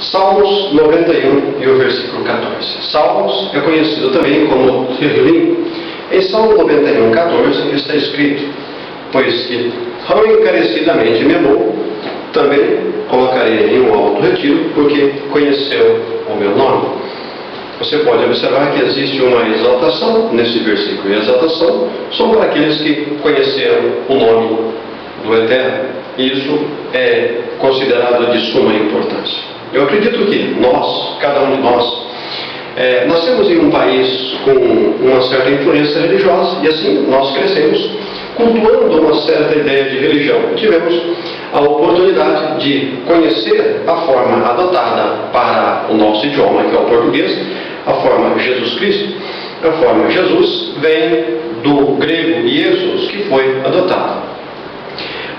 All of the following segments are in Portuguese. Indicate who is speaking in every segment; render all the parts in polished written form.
Speaker 1: Salmos 91 e o versículo 14. Salmos é conhecido também como Tehillim. Em Salmo 91, 14 está escrito: pois que tão encarecidamente me amou, também colocarei em um alto retiro, porque conheceu o meu nome. Você pode observar que existe uma exaltação nesse versículo, e a exaltação são para aqueles que conheceram o nome do Eterno. Isso é considerado de suma importância. Eu acredito que nós, cada um de nós, nascemos em um país com uma certa influência religiosa, e assim nós crescemos cultuando uma certa ideia de religião. Tivemos a oportunidade de conhecer a forma adotada para o nosso idioma, que é o português, a forma Jesus Cristo. A forma Jesus vem do grego Iesus, que foi adotado.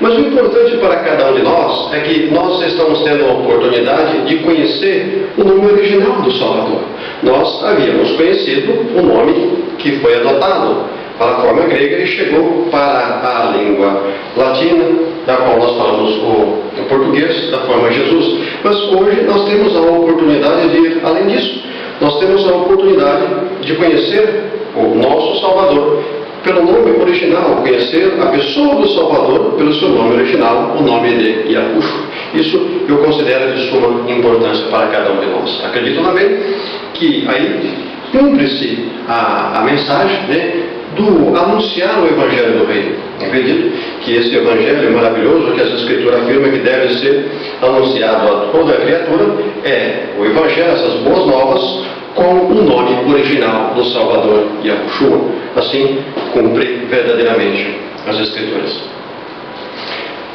Speaker 1: Mas o importante para cada um de nós é que nós estamos tendo a oportunidade de conhecer o nome original do Salvador. Nós havíamos conhecido o nome que foi adotado para a forma grega e chegou para a língua latina, da qual nós falamos o português, da forma Jesus. Mas hoje nós temos a oportunidade de ir além disso. Nós temos a oportunidade de conhecer o nosso Salvador pelo nome original, conhecer a pessoa do Salvador pelo seu nome original, o nome de Yahushua. Isso eu considero de suma importância para cada um de nós. Acredito também que aí cumpre-se a mensagem, do anunciar o Evangelho do Reino. Acredito que esse Evangelho maravilhoso que as Escrituras afirmam que deve ser anunciado a toda a criatura é o Evangelho, essas boas novas, com o nome original do Salvador, Yahushua. Assim, cumpre verdadeiramente as Escrituras.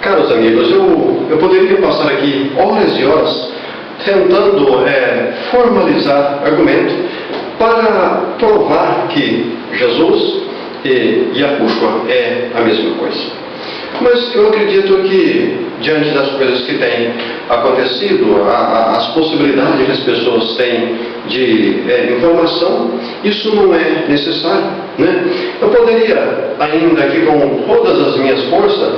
Speaker 1: Caros amigos, eu poderia passar aqui horas e horas tentando formalizar argumento para provar que Jesus e Yahushua é a mesma coisa. Mas eu acredito que, diante das coisas que têm acontecido, as possibilidades que as pessoas têm de informação, isso não é necessário, Eu poderia, ainda aqui com todas as minhas forças,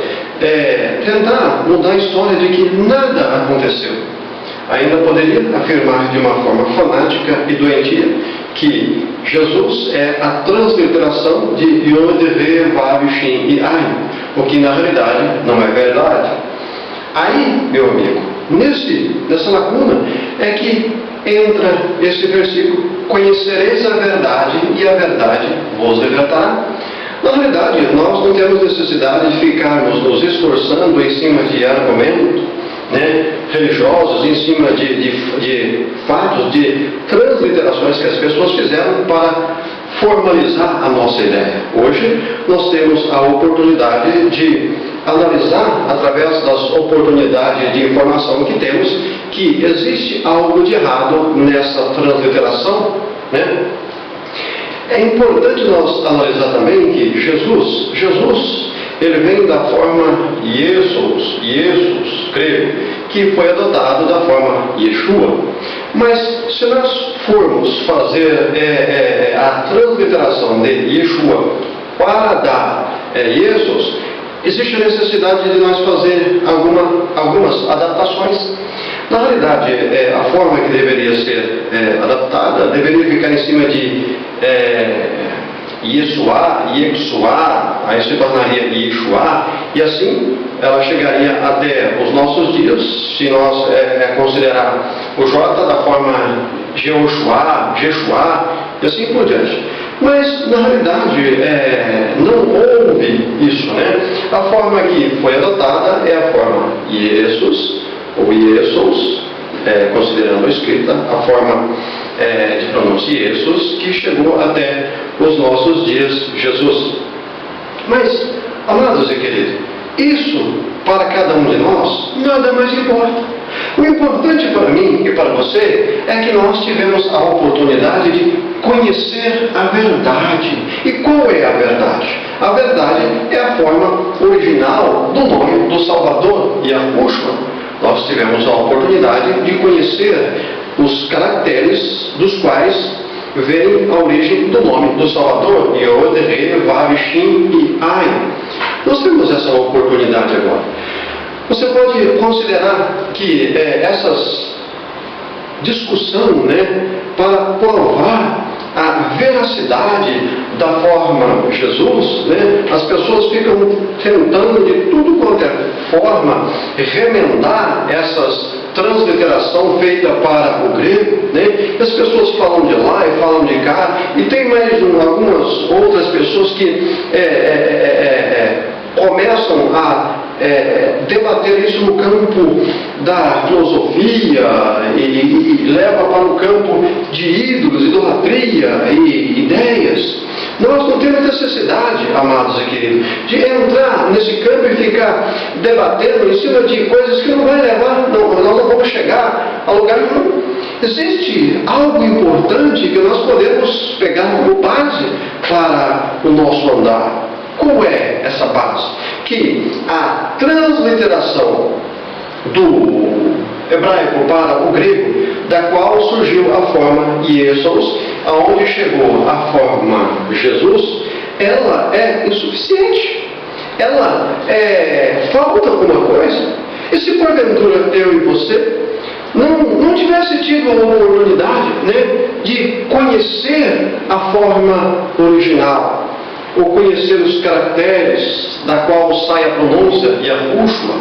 Speaker 1: tentar mudar a história de que nada aconteceu. Ainda poderia afirmar de uma forma fanática e doentia que Jesus é a transliteração de Yod, Re, Vav, Shin e Ayin, o que na realidade não é verdade. Aí, meu amigo, nessa lacuna é que entra esse versículo: conhecereis a verdade e a verdade vos libertará. Na realidade, nós não temos necessidade de ficarmos nos esforçando em cima de argumentos religiosos, em cima de fatos, de transliterações que as pessoas fizeram para formalizar a nossa ideia. Hoje nós temos a oportunidade de analisar, através das oportunidades de informação que temos, que existe algo de errado nessa transliteração. É importante nós analisar também que Jesus, ele vem da forma Jesus, grego, que foi adotado da forma Yeshua. Mas se nós formos fazer a transliteração de Yeshua para dar Jesus, existe a necessidade de nós fazer algumas adaptações. Na realidade, a forma que deveria ser adaptada deveria ficar em cima de Yeshua, aí se tornaria Yeshua, e assim ela chegaria até os nossos dias, se nós considerar o J da forma Jeshua, e assim por diante. Mas na realidade não houve isso, A forma que foi adotada é a forma Jesus, ou Iesus, considerando a escrita, a forma de pronúncia Jesus, que chegou até os nossos dias, Jesus. Mas, amados e queridos, isso para cada um de nós nada mais importa. O importante para mim e para você é que nós tivemos a oportunidade de conhecer a verdade. E qual é a verdade? A verdade é a forma original do nome do Salvador, Yahushua. Nós tivemos a oportunidade de conhecer os caracteres dos quais vem a origem do nome do Salvador, Yod, Re, Vav, Shin e Ayin. Nós temos essa oportunidade agora. Você pode considerar que essas discussão, né, para provar a veracidade da forma Jesus, né, as pessoas ficam tentando de tudo quanto é forma remendar essas transliteração feita para o grego, né? As pessoas falam de lá e falam de cá, e tem mais algumas outras pessoas que começam a debater isso no campo da filosofia e leva para o campo de ídolos, idolatria e ideias. Nós não temos necessidade, amados e queridos, de entrar nesse campo e ficar debatendo em cima de coisas que não vai levar, nós não vamos chegar a lugar nenhum. Existe algo importante que nós podemos pegar como base para o nosso andar. Qual é essa base? Que a transliteração do hebraico para o grego, da qual surgiu a forma Jesus, aonde chegou a forma Jesus, ela é insuficiente. Ela falta alguma coisa. E se porventura eu e você não tivesse tido a oportunidade, né, de conhecer a forma original, ou conhecer os caracteres da qual sai a pronúncia e a última,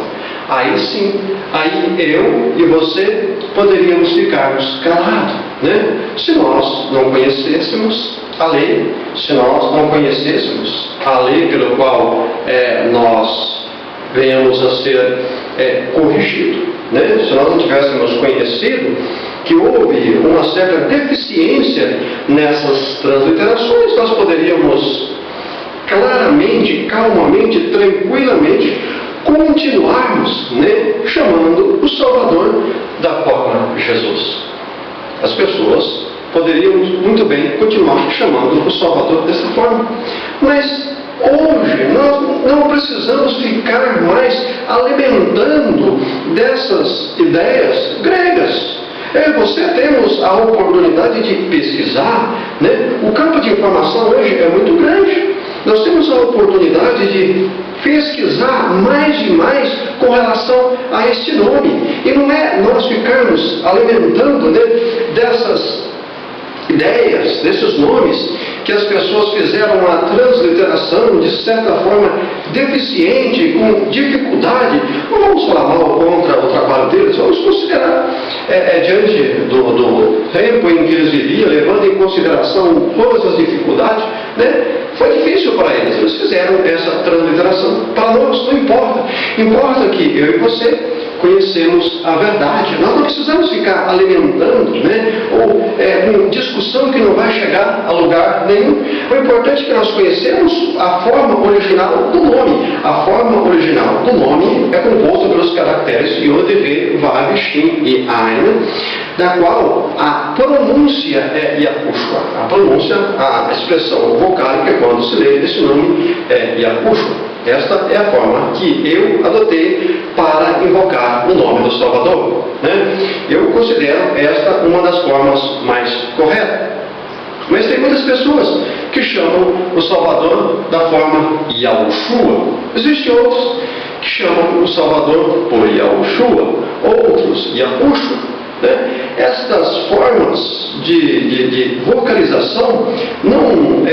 Speaker 1: aí sim, aí eu e você poderíamos ficarmos calados, né? Se nós não conhecêssemos a lei, se nós não conhecêssemos a lei pelo qual nós venhamos a ser corrigidos, né? Se nós não tivéssemos conhecido que houve uma certa deficiência nessas transliterações, nós poderíamos claramente, calmamente, tranquilamente continuarmos, né, chamando o Salvador da forma de Jesus. As pessoas poderiam muito bem continuar chamando o Salvador dessa forma. Mas hoje nós não precisamos ficar mais alimentando dessas ideias gregas. Eu e você temos a oportunidade de pesquisar, né? O campo de informação hoje é muito grande. Nós temos a oportunidade de pesquisar mais e mais com relação a este nome. E não é nós ficarmos alimentando, né, dessas ideias, desses nomes, que as pessoas fizeram uma transliteração de certa forma deficiente, com dificuldade. Não vamos falar mal contra o trabalho deles, vamos considerar diante do tempo em que eles viviam, levando em consideração todas as dificuldades, né? Foi difícil para eles, eles fizeram essa transliteração. Para nós não importa, importa que eu e você conhecemos a verdade. Nós não precisamos ficar alimentando, né, ou com discussão que não vai chegar a lugar nenhum. O importante é que nós conhecemos a forma original do nome. A forma original do nome é composta pelos caracteres Yod, V, Vav, Shin e Ain, da qual a pronúncia é Yahushua. A pronúncia, a expressão vocálica, quando se lê esse nome, é Yahushua. Esta é a forma que eu adotei para invocar o nome do Salvador, né? Eu considero esta uma das formas mais corretas. Mas tem muitas pessoas que chamam o Salvador da forma Yahushua. Existem outros que chamam o Salvador por Yahushua, outros Yahushua. Né? Estas formas de vocalização não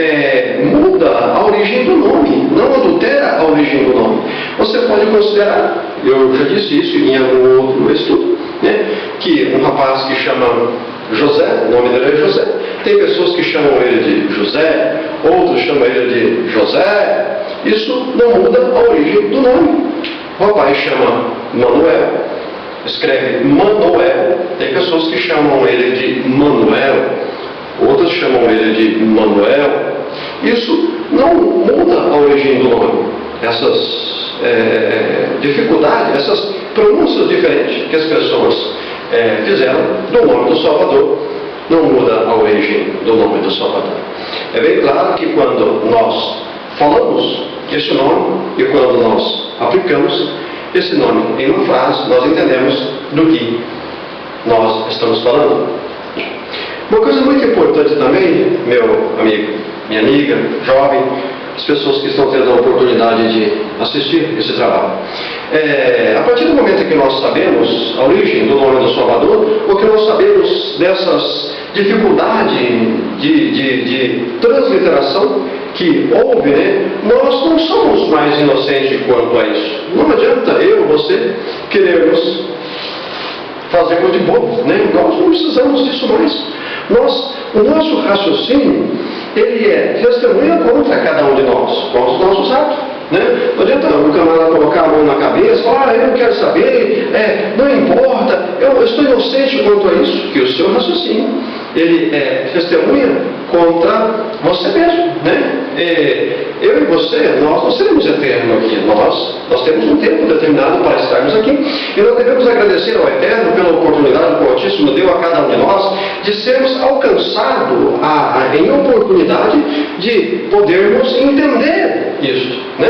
Speaker 1: muda a origem do nome, não adultera a origem do nome. Você pode considerar, eu já disse isso em algum outro estudo, né, que um rapaz que chama José, o nome dele é José, tem pessoas que chamam ele de José, outros chamam ele de José. Isso não muda a origem do nome. O rapaz chama Manuel, escreve Manuel. Tem pessoas que chamam ele de Manuel, outras chamam ele de Manuel. Isso não muda a origem do nome. Essas dificuldades, essas pronúncias diferentes que as pessoas fizeram do nome do Salvador, não muda a origem do nome do Salvador. É bem claro que quando nós falamos esse nome e quando nós aplicamos esse nome em uma frase, nós entendemos do que nós estamos falando. Uma coisa muito importante também, meu amigo, minha amiga, jovem, as pessoas que estão tendo a oportunidade de assistir esse trabalho. A partir do momento em que nós sabemos a origem do nome do Salvador, ou que nós sabemos dessas dificuldades de transliteração que houve, né, nós não somos mais inocentes quanto a isso. Não adianta eu, você, querermos fazermos de bobo, né? Nós não precisamos disso mais. O nosso raciocínio, ele é testemunha contra cada um de nós, contra os nossos atos. Né? Não adianta o camarada colocar a mão na cabeça e falar, eu não quero saber, não importa, eu estou inocente quanto a isso, que o seu raciocínio, ele é testemunha contra você mesmo. Né? Eu e você, nós não seremos eternos aqui, nós temos um tempo determinado para estarmos aqui, e nós devemos agradecer ao Eterno pela oportunidade que o Altíssimo deu a cada um de nós de sermos alcançados em oportunidade de podermos entender isso. Né?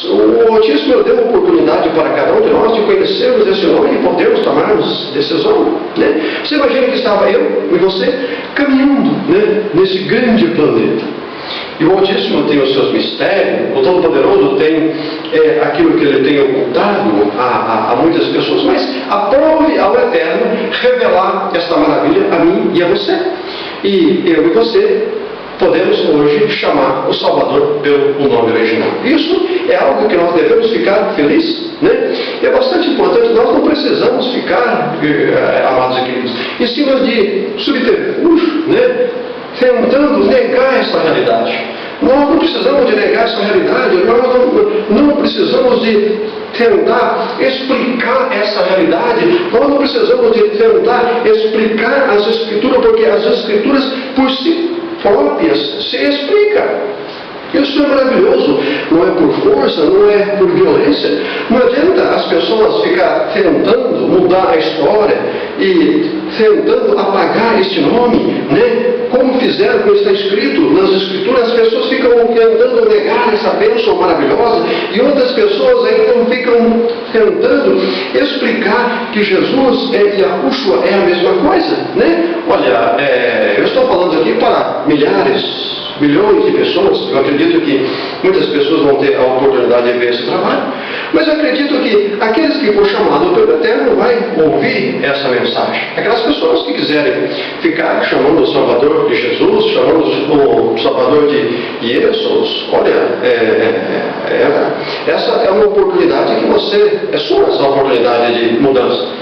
Speaker 1: O Altíssimo deu a oportunidade para cada um de nós de conhecermos esse nome e podermos tomarmos decisão. Né? Você imagina que estava eu e você caminhando, né, nesse grande planeta. E o Altíssimo tem os seus mistérios, o Todo-Poderoso tem aquilo que ele tem ocultado a muitas pessoas, mas aprove ao Eterno revelar esta maravilha a mim e a você. E eu e você podemos hoje chamar o Salvador pelo nome original. Isso é algo que nós devemos ficar felizes, né? E é bastante importante, nós não precisamos ficar, amados e queridos, em cima de subterfúgio, né? Tentando negar essa realidade. Nós não precisamos de negar essa realidade, nós não precisamos de tentar explicar essa realidade, nós não precisamos de tentar explicar as Escrituras, porque as Escrituras por si próprias se explicam. Isso é maravilhoso, não é por força, não é por violência. Não adianta as pessoas ficar tentando mudar a história e tentando apagar este nome, né? Como fizeram com o que está escrito nas Escrituras. As pessoas ficam tentando negar essa bênção maravilhosa e outras pessoas então ficam tentando explicar que Jesus e Yahushua é a mesma coisa, né? Olha, eu estou falando aqui para milhões de pessoas. Eu acredito que muitas pessoas vão ter a oportunidade de ver esse trabalho, mas eu acredito que aqueles que for chamado pelo Eterno vão ouvir essa mensagem. Aquelas pessoas que quiserem ficar chamando o Salvador de Jesus, chamando o Salvador de Jesus, olha, essa é uma oportunidade que você, é sua essa oportunidade de mudança.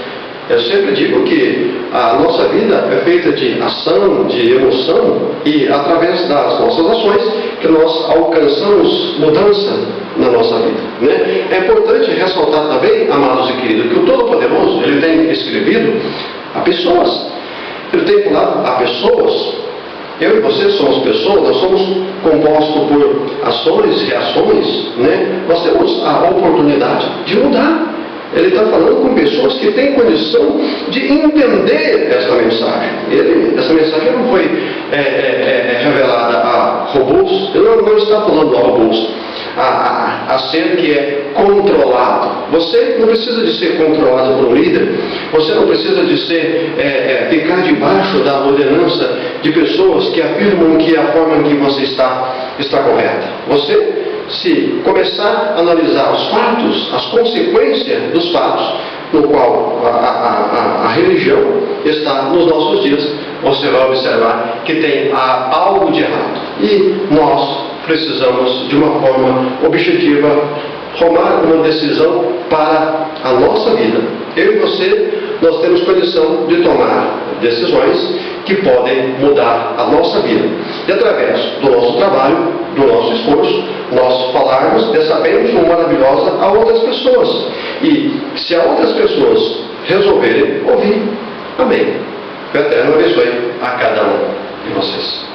Speaker 1: Eu sempre digo que a nossa vida é feita de ação, de emoção, e através das nossas ações que nós alcançamos mudança na nossa vida. Né? É importante ressaltar também, amados e queridos, que o Todo-Poderoso, ele tem escrevido a pessoas. Ele tem falado a pessoas. Eu e você somos pessoas, nós somos compostos por ações e reações. Né? Nós temos a oportunidade de mudar. Ele está falando com pessoas que têm condição de entender essa mensagem. Essa mensagem não foi revelada a robôs. Ele não está falando a robôs, a ser que é controlado. Você não precisa de ser controlado por um líder. Você não precisa de ficar debaixo da ordenança de pessoas que afirmam que a forma em que você está correta. Você, se começar a analisar os fatos, as consequências dos fatos, no qual a religião está nos nossos dias, você vai observar que tem algo de errado. E nós precisamos, de uma forma objetiva, tomar uma decisão para a nossa vida. Eu e você, nós temos condição de tomar decisões que podem mudar a nossa vida. E através do nosso trabalho, do nosso esforço, nós falarmos dessa bênção maravilhosa a outras pessoas. E se a outras pessoas resolverem ouvir, amém. O Eterno abençoe a cada um de vocês.